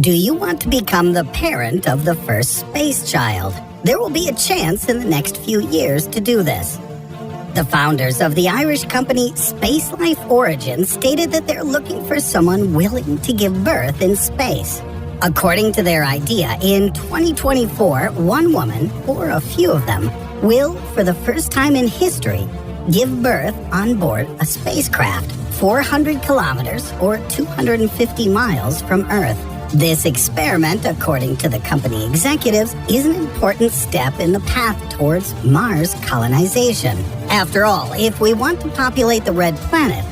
Do you want to become the parent of the first space child? There will be a chance in the next few years to do this. The founders of the Irish company Spacelife Origin stated that they're looking for someone willing to give birth in space. According to their idea, in 2024, one woman, or a few of them, will, for the first time in history, give birth on board a spacecraft 400 kilometers or 250 miles from Earth. This experiment, according to the company executives, is an important step in the path towards Mars colonization. After all, if we want to populate the red planet,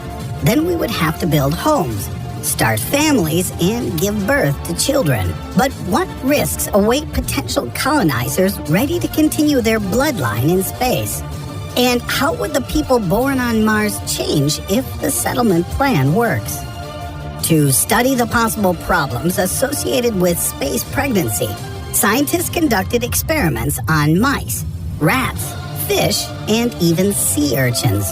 then we would have to build homes, start families, and give birth to children. But what risks await potential colonizers ready to continue their bloodline in space? And how would the people born on Mars change if the settlement plan works? To study the possible problems associated with space pregnancy, scientists conducted experiments on mice, rats, fish, and even sea urchins.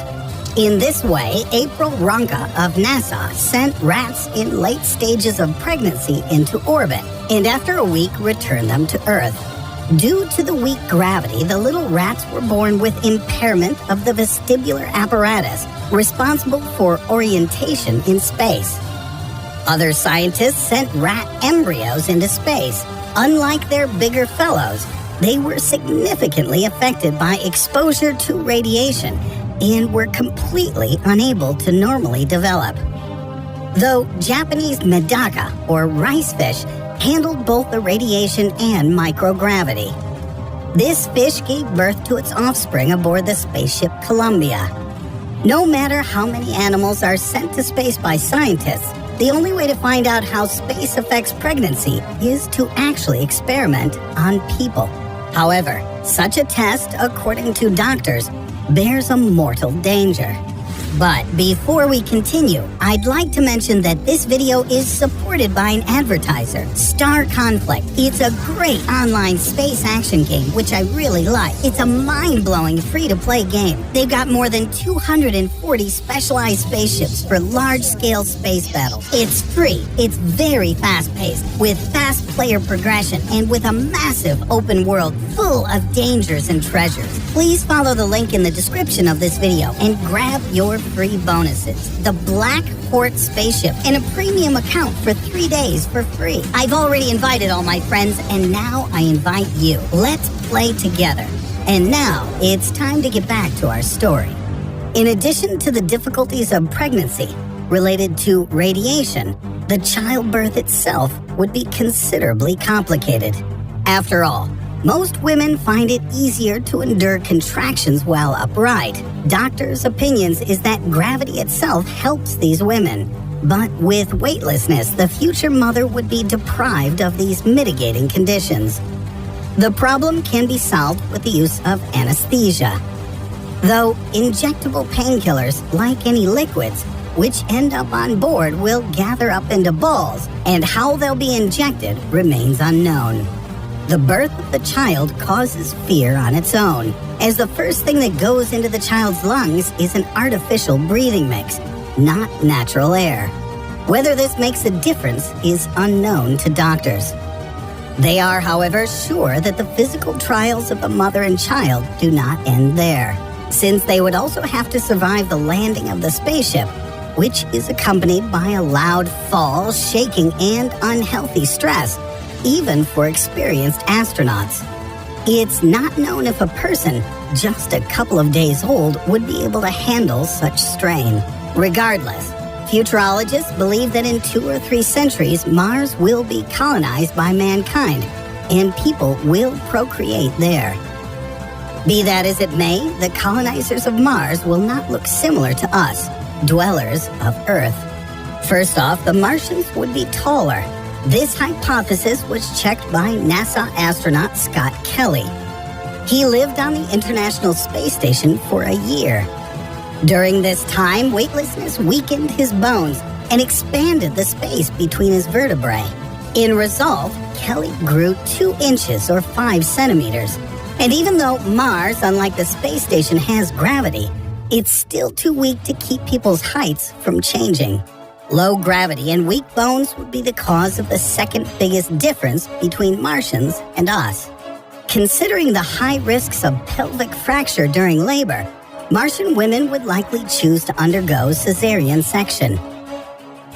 In this way, April Ronca of NASA sent rats in late stages of pregnancy into orbit, and after a week returned them to Earth. Due to the weak gravity, the little rats were born with impairment of the vestibular apparatus, responsible for orientation in space. Other scientists sent rat embryos into space. Unlike their bigger fellows, they were significantly affected by exposure to radiation and were completely unable to normally develop. Though Japanese medaka, or rice fish, handled both the radiation and microgravity. This fish gave birth to its offspring aboard the spaceship Columbia. No matter how many animals are sent to space by scientists, the only way to find out how space affects pregnancy is to actually experiment on people. However, such a test, according to doctors, bears a mortal danger. But before we continue, I'd like to mention that this video is supported by an advertiser, Star Conflict. It's a great online space action game, which I really like. It's a mind-blowing free-to-play game. They've got more than 240 specialized spaceships for large-scale space battles. It's free, it's very fast-paced, with fast player progression, and with a massive open world full of dangers and treasures. Please follow the link in the description of this video and grab your free bonuses. The Black Fort spaceship and a premium account for 3 days for free. I've already invited all my friends, and now I invite you. Let's play together. And now it's time to get back to our story. In addition to the difficulties of pregnancy related to radiation, the childbirth itself would be considerably complicated. After all, most women find it easier to endure contractions while upright. Doctors' opinions is that gravity itself helps these women. But with weightlessness, the future mother would be deprived of these mitigating conditions. The problem can be solved with the use of anesthesia. Though injectable painkillers, like any liquids, which end up on board will gather up into balls, and how they'll be injected remains unknown. The birth of the child causes fear on its own, as the first thing that goes into the child's lungs is an artificial breathing mix, not natural air. Whether this makes a difference is unknown to doctors. They are, however, sure that the physical trials of the mother and child do not end there, since they would also have to survive the landing of the spaceship, which is accompanied by a loud fall, shaking, and unhealthy stress, even for experienced astronauts. It's not known if a person just a couple of days old would be able to handle such strain. Regardless, futurologists believe that in 2 or 3 centuries, Mars will be colonized by mankind, and people will procreate there. Be that as it may, the colonizers of Mars will not look similar to us, dwellers of Earth. First off, the Martians would be taller. This hypothesis was checked by NASA astronaut Scott Kelly. He lived on the International Space Station for a year. During this time, weightlessness weakened his bones and expanded the space between his vertebrae. In result, Kelly grew 2 inches or 5 centimeters. And even though Mars, unlike the space station, has gravity, it's still too weak to keep people's heights from changing. Low gravity and weak bones would be the cause of the second biggest difference between Martians and us. Considering the high risks of pelvic fracture during labor, Martian women would likely choose to undergo cesarean section.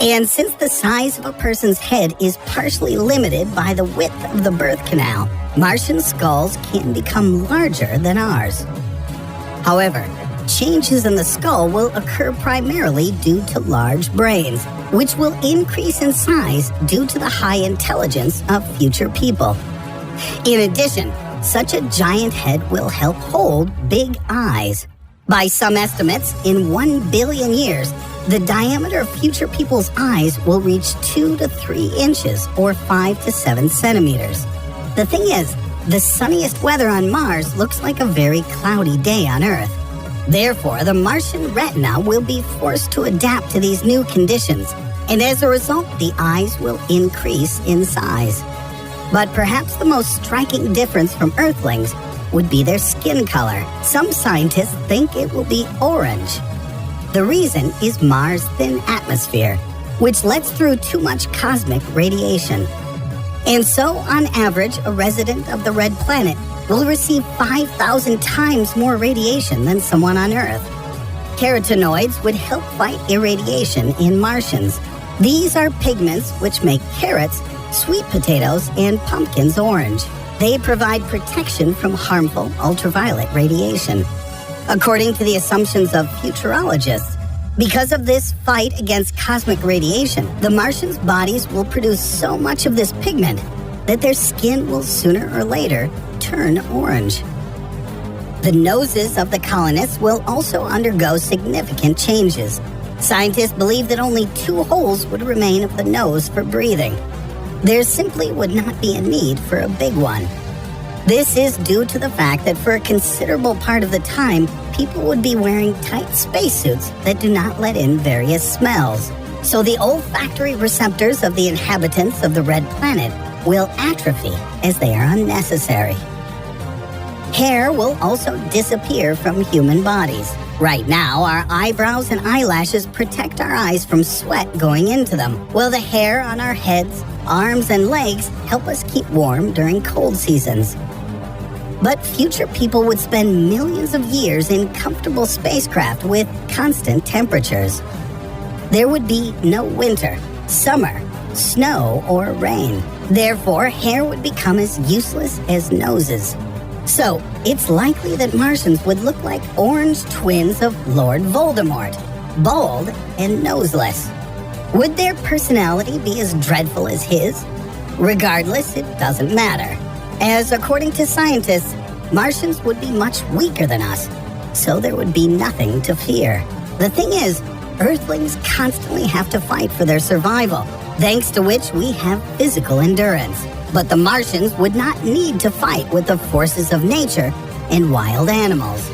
And since the size of a person's head is partially limited by the width of the birth canal, Martian skulls can become larger than ours. However, changes in the skull will occur primarily due to large brains, which will increase in size due to the high intelligence of future people. In addition, such a giant head will help hold big eyes. By some estimates, in 1 billion years, the diameter of future people's eyes will reach 2 to 3 inches or 5 to 7 centimeters. The thing is, the sunniest weather on Mars looks like a very cloudy day on Earth. Therefore, the Martian retina will be forced to adapt to these new conditions, and as a result, the eyes will increase in size. But perhaps the most striking difference from Earthlings would be their skin color. Some scientists think it will be orange. The reason is Mars' thin atmosphere, which lets through too much cosmic radiation. And so, on average, a resident of the red planet will receive 5,000 times more radiation than someone on Earth. Carotenoids would help fight irradiation in Martians. These are pigments which make carrots, sweet potatoes, and pumpkins orange. They provide protection from harmful ultraviolet radiation. According to the assumptions of futurologists, because of this fight against cosmic radiation, the Martians' bodies will produce so much of this pigment that their skin will sooner or later turn orange. The noses of the colonists will also undergo significant changes. Scientists believe that only 2 holes would remain of the nose for breathing. There simply would not be a need for a big one. This is due to the fact that for a considerable part of the time, people would be wearing tight spacesuits that do not let in various smells. So the olfactory receptors of the inhabitants of the red planet will atrophy as they are unnecessary. Hair will also disappear from human bodies. Right now, our eyebrows and eyelashes protect our eyes from sweat going into them, while the hair on our heads, arms, and legs help us keep warm during cold seasons. But future people would spend millions of years in comfortable spacecraft with constant temperatures. There would be no winter, summer, snow, or rain. Therefore, hair would become as useless as noses. So, it's likely that Martians would look like orange twins of Lord Voldemort, bald and noseless. Would their personality be as dreadful as his? Regardless, it doesn't matter, as according to scientists, Martians would be much weaker than us, so there would be nothing to fear. The thing is, Earthlings constantly have to fight for their survival, thanks to which we have physical endurance. But the Martians would not need to fight with the forces of nature and wild animals.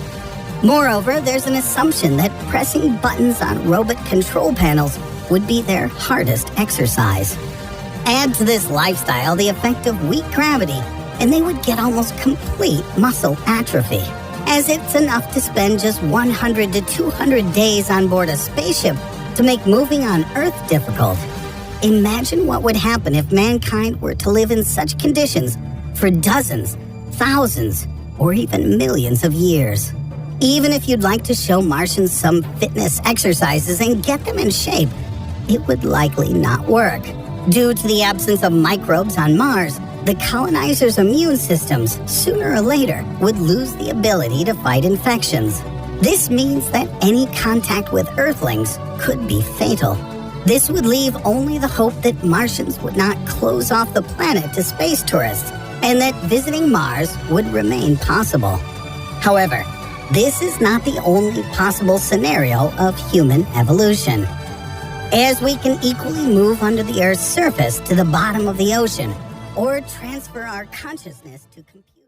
Moreover, there's an assumption that pressing buttons on robot control panels would be their hardest exercise. Add to this lifestyle the effect of weak gravity, and they would get almost complete muscle atrophy, as it's enough to spend just 100 to 200 days on board a spaceship to make moving on Earth difficult. Imagine what would happen if mankind were to live in such conditions for dozens, thousands, or even millions of years. Even if you'd like to show Martians some fitness exercises and get them in shape, it would likely not work. Due to the absence of microbes on Mars, the colonizers' immune systems, sooner or later, would lose the ability to fight infections. This means that any contact with Earthlings could be fatal. This would leave only the hope that Martians would not close off the planet to space tourists, and that visiting Mars would remain possible. However, this is not the only possible scenario of human evolution, as we can equally move under the Earth's surface to the bottom of the ocean, or transfer our consciousness to computers.